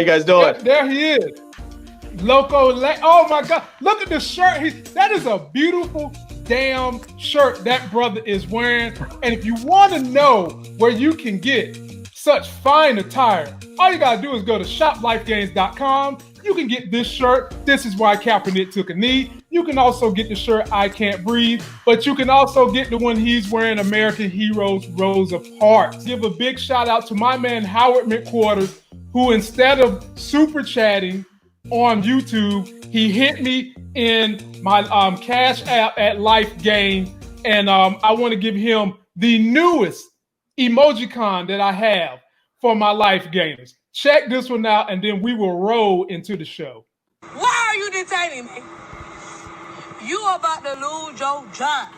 you guys doing? There he is. Oh my God. Look at the shirt. That is a beautiful damn shirt that brother is wearing. And if you want to know where you can get such fine attire, all you got to do is go to shoplifegains.com. You can get this shirt. This is why Kaepernick took a knee. You can also get the shirt I Can't Breathe, but you can also get the one he's wearing, American Heroes Rosa Parks. Give a big shout out to my man Howard McQuarters, who instead of super chatting on YouTube, he hit me in my Cash App at Life Gain, and I want to give him the newest emojicon that I have for my Life Gainers. Check this one out, and then we will roll into the show. Why are you detaining me? You about to lose your job.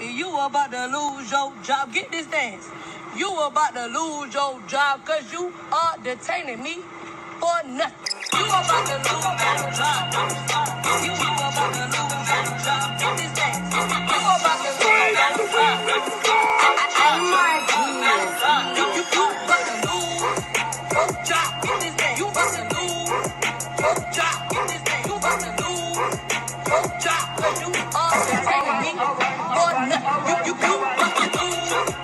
You about to lose your job. Get this dance. You about to lose your job because you are detaining me for nothing. You about to lose your job. You about to lose your job. Get this dance. You about to lose your job. Oh my God. You about to lose your job. Get this dance. You about to lose your job. Get this dance. You about to lose your job because you are detaining me for nothing. You about to lose your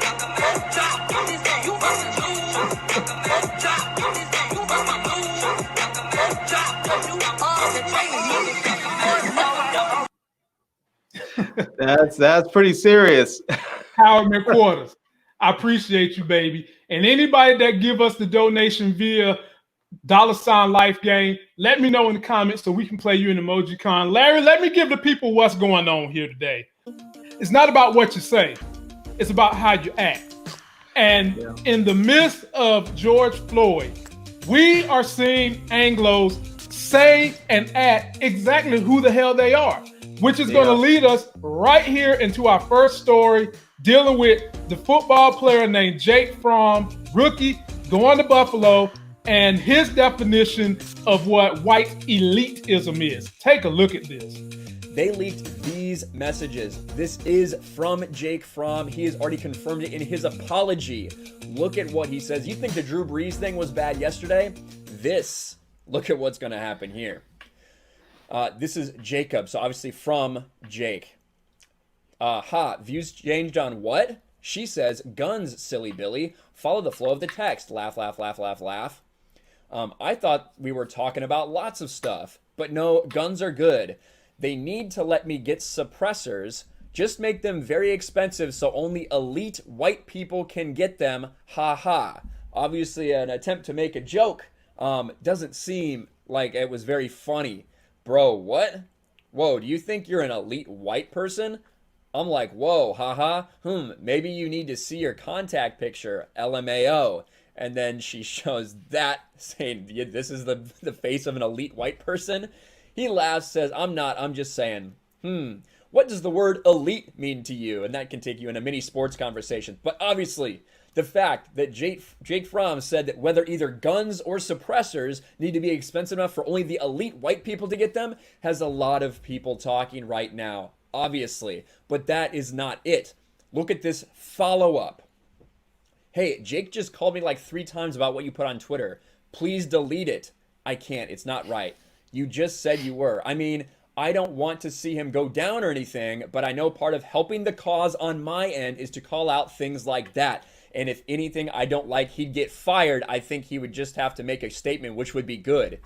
job. Get this dance. You about to lose your job. Get this dance. You about to lose your job because you are detaining me for nothing. That's pretty serious. Howard McQuarters, I appreciate you, baby. And anybody that give us the donation via $Life Gain, let me know in the comments so we can play you an emojicon. Larry, let me give the people what's going on here today. It's not about what you say. It's about how you act. And in the midst of George Floyd, we are seeing Anglos say and act exactly who the hell they are, which is going to lead us right here into our first story dealing with the football player named Jake Fromm, rookie, going to Buffalo, and his definition of what white elitism is. Take a look at this. They leaked these messages. This is from Jake Fromm. He has already confirmed it in his apology. Look at what he says. You think the Drew Brees thing was bad yesterday? Look at what's going to happen here. This is Jacob, so obviously from Jake. Views changed on what? She says, guns, silly Billy. Follow the flow of the text. Laugh, laugh, laugh, laugh, laugh. I thought we were talking about lots of stuff, but no, guns are good. They need to let me get suppressors. Just make them very expensive so only elite white people can get them. Ha ha. Obviously an attempt to make a joke. Doesn't seem like it was very funny. Bro, what? Whoa, do you think you're an elite white person? I'm like, whoa, haha, maybe you need to see your contact picture, LMAO. And then she shows that, saying, this is the face of an elite white person. He laughs, says, I'm not, I'm just saying, what does the word elite mean to you? And that can take you in a mini sports conversation. But obviously, the fact that Jake Fromm said that whether either guns or suppressors need to be expensive enough for only the elite white people to get them has a lot of people talking right now. Obviously, but that is not it. Look at this follow-up. Hey, Jake just called me like 3 times about what you put on Twitter. Please delete it. I can't. It's not right. You just said you were. I mean, I don't want to see him go down or anything, but I know part of helping the cause on my end is to call out things like that. And if anything I don't like, he'd get fired. I think he would just have to make a statement, which would be good.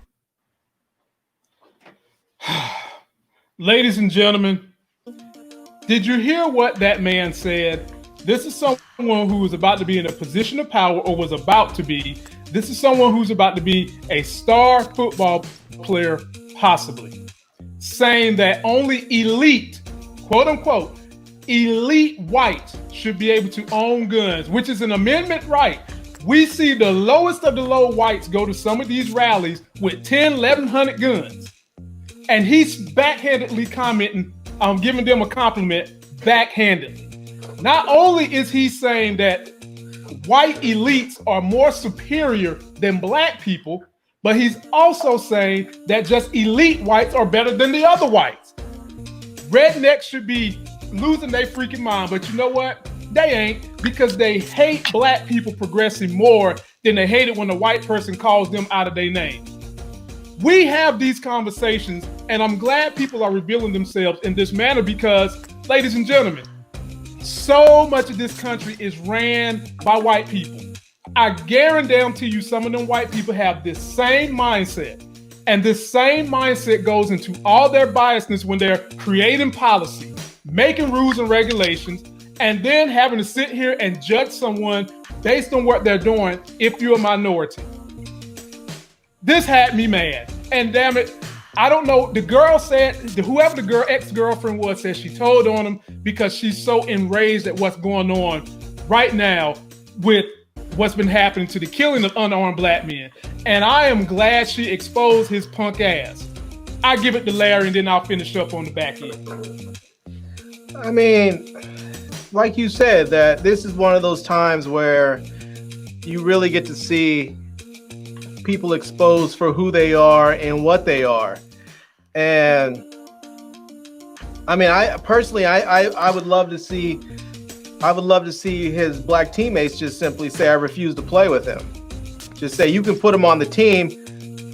Ladies and gentlemen, did you hear what that man said? This is someone who is about to be in a position of power or was about to be. This is someone who's about to be a star football player, possibly. Saying that only elite, quote unquote, elite whites should be able to own guns, which is an amendment right. We see the lowest of the low whites go to some of these rallies with 10, 1,100 guns. And he's backhandedly commenting, giving them a compliment backhandedly. Not only is he saying that white elites are more superior than black people, but he's also saying that just elite whites are better than the other whites. Rednecks should be losing their freaking mind, but you know what? They ain't, because they hate black people progressing more than they hate it when a white person calls them out of their name. We have these conversations, and I'm glad people are revealing themselves in this manner because, ladies and gentlemen, so much of this country is ran by white people. I guarantee you some of them white people have this same mindset. And this same mindset goes into all their biasness when they're creating policy, making rules and regulations, and then having to sit here and judge someone based on what they're doing if you're a minority. This had me mad. And damn it, I don't know. The girl said, whoever the girl ex-girlfriend was, said she told on him because she's so enraged at what's going on right now with what's been happening to the killing of unarmed black men. And I am glad she exposed his punk ass. I give it to Larry, and then I'll finish up on the back end. I mean, like you said, that this is one of those times where you really get to see people exposed for who they are and what they are. And I mean, I personally would love to see his black teammates just simply say, I refuse to play with him. Just say, you can put him on the team.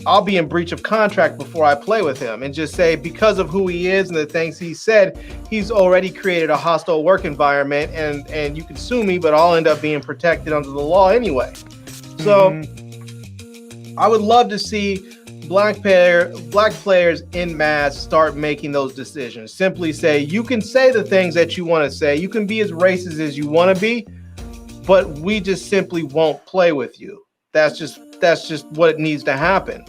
I'll be in breach of contract before I play with him. And just say, because of who he is and the things he said, he's already created a hostile work environment, and you can sue me, but I'll end up being protected under the law anyway. So I would love to see black players en masse start making those decisions. Simply say, you can say the things that you want to say. You can be as racist as you want to be, but we just simply won't play with you. That's just what needs to happen,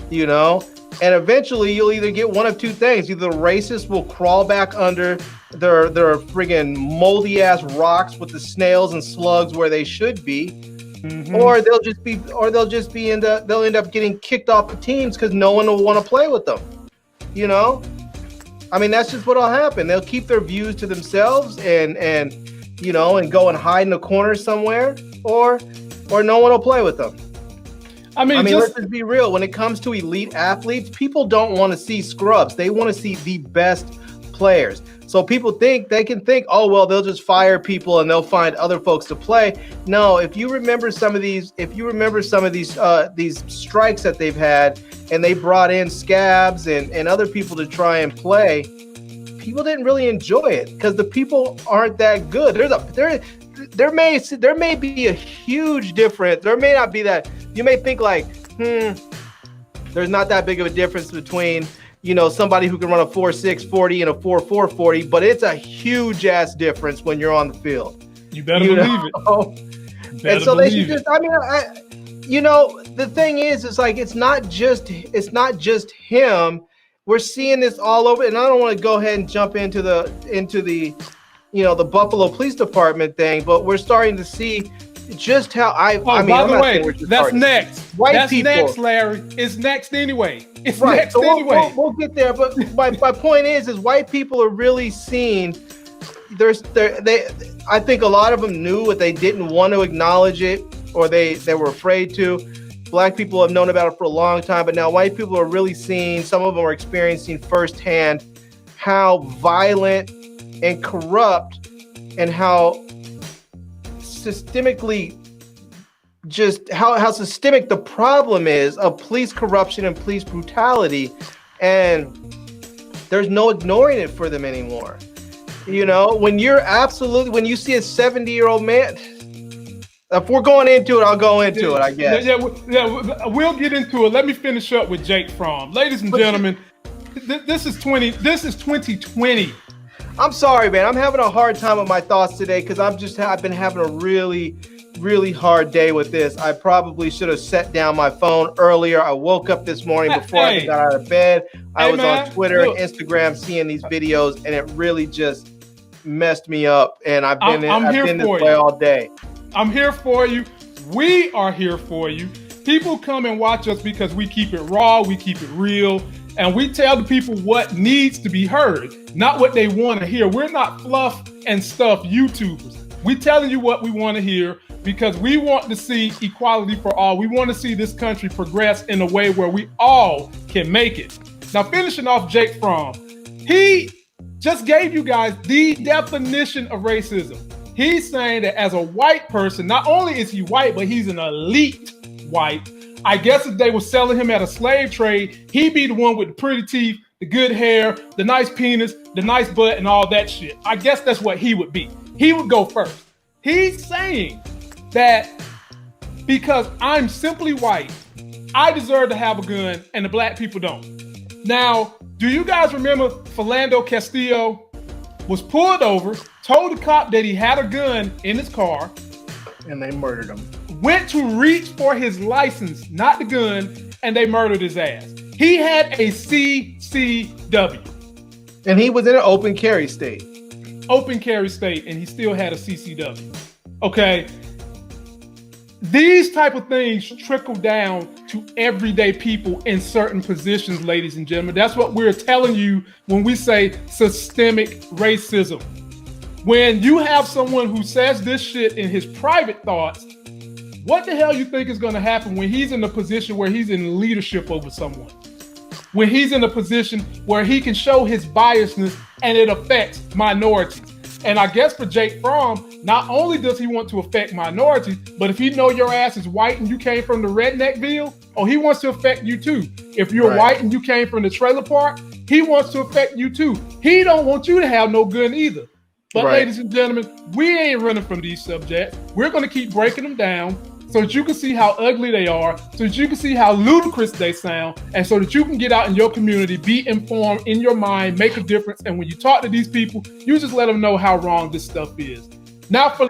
you know? And eventually you'll either get one of two things. Either the racists will crawl back under their friggin' moldy ass rocks with the snails and slugs where they should be. Or they'll end up getting kicked off the teams because no one will want to play with them. You know? I mean, that's just what'll happen. They'll keep their views to themselves and you know, and go and hide in a corner somewhere, or no one will play with them. I mean, let's just be real. When it comes to elite athletes, people don't want to see scrubs. They want to see the best players. So people think, oh, well, they'll just fire people and they'll find other folks to play. No, if you remember some of these strikes that they've had, and they brought in scabs and other people to try and play, people didn't really enjoy it because the people aren't that good. There may be a huge difference. There may not be that. You may think like, there's not that big of a difference between, you know, somebody who can run a 4.6 40 and a 4.4 40, but it's a huge ass difference when you're on the field. You better believe it. And so they should just, I mean, you know, the thing is like, it's not just him. We're seeing this all over, and I don't want to go ahead and jump into the, you know, the Buffalo Police Department thing, but we're starting to see just how by the way, that's next. That's next, Larry. It's next anyway. It's right. next so anyway. We'll get there, but my point is white people are really seeing. I think a lot of them knew it. They didn't want to acknowledge it, or they were afraid to. Black people have known about it for a long time, but now white people are really seeing. Some of them are experiencing firsthand how violent and corrupt, and how systemically, just how systemic the problem is of police corruption and police brutality, and there's no ignoring it for them anymore. You know, when you see a 70-year-old man, if we're going into it, I'll go into it, I guess. Yeah, we'll get into it. Let me finish up with Jake Fromm. Ladies and gentlemen, this is 2020. I'm sorry, man. I'm having a hard time with my thoughts today because I've been having a really, really hard day with this. I probably should have set down my phone earlier. I woke up this morning before I got out of bed. I was on Twitter and Instagram seeing these videos, and it really just messed me up. And I've been this way all day. I'm here for you. We are here for you. People come and watch us because we keep it raw, we keep it real, and we tell the people what needs to be heard, not what they want to hear. We're not fluff and stuff YouTubers. We're telling you what we want to hear because we want to see equality for all. We want to see this country progress in a way where we all can make it. Now, finishing off Jake Fromm, he just gave you guys the definition of racism. He's saying that as a white person, not only is he white, but he's an elite white. I guess if they were selling him at a slave trade, he'd be the one with the pretty teeth, the good hair, the nice penis, the nice butt, and all that shit. I guess that's what he would be. He would go first. He's saying that because I'm simply white, I deserve to have a gun and the black people don't. Now, do you guys remember Philando Castillo was pulled over, told the cop that he had a gun in his car, and they murdered him. Went to reach for his license, not the gun, and they murdered his ass. He had a CCW. And he was in an open carry state. Open carry state, and he still had a CCW. Okay. These type of things trickle down to everyday people in certain positions, ladies and gentlemen. That's what we're telling you when we say systemic racism. When you have someone who says this shit in his private thoughts, what the hell you think is going to happen when he's in a position where he's in leadership over someone? When he's in a position where he can show his biasness and it affects minorities. And I guess for Jake Fromm, not only does he want to affect minorities, but if he know your ass is white and you came from the redneckville, he wants to affect you too. If you're white and you came from the trailer park, he wants to affect you too. He don't want you to have no gun either. But ladies and gentlemen, we ain't running from these subjects. We're going to keep breaking them down so that you can see how ugly they are, so that you can see how ludicrous they sound, and so that you can get out in your community, be informed in your mind, make a difference. And when you talk to these people, you just let them know how wrong this stuff is. Now for